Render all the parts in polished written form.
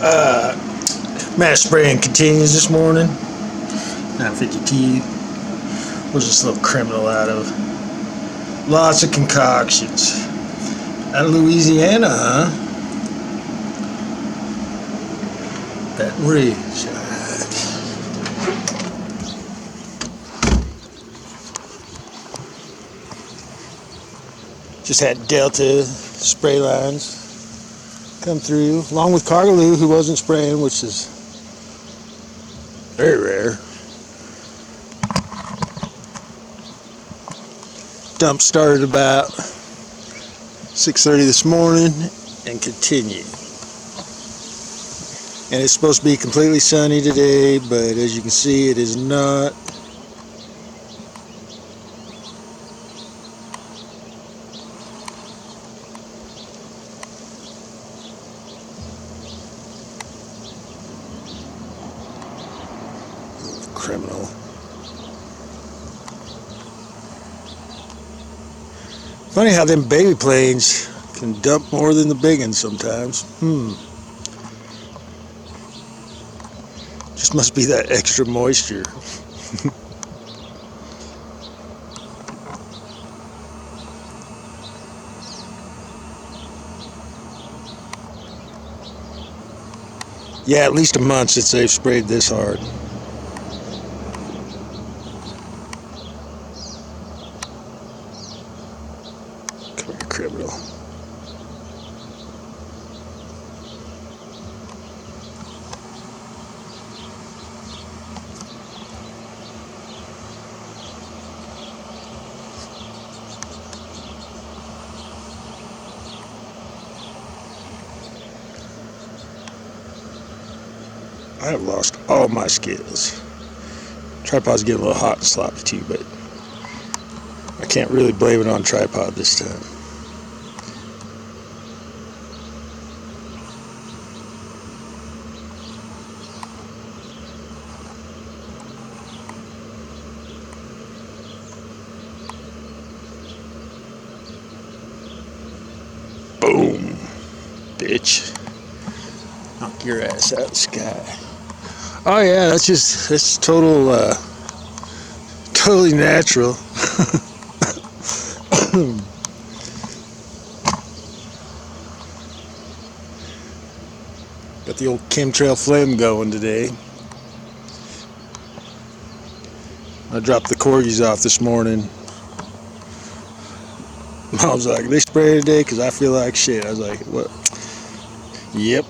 Mass spraying continues this morning. 9:52. What's this little criminal out of? Lots of concoctions. Out of Louisiana, huh? Baton Rouge. Just had Delta spray lines come through, along with Cargaloo, who wasn't spraying, which is very rare. Dump started about 6:30 this morning and continued. And it's supposed to be completely sunny today, but as you can see, it is not. Criminal. Funny how them baby planes can dump more than the big ones sometimes. Just must be that extra moisture. Yeah, at least a month since they've sprayed this hard. Come here, criminal. I have lost all my skills. Tripod's getting a little hot and sloppy too, but I can't really blame it on tripod this time. Boom, bitch. Knock your ass out of the sky. Oh yeah, that's totally natural. Got the old chemtrail flame going today. I dropped the corgis off this morning. Mom's like, they spray today because I feel like shit. I was like, what? Yep.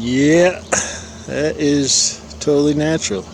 Yeah, that is totally natural.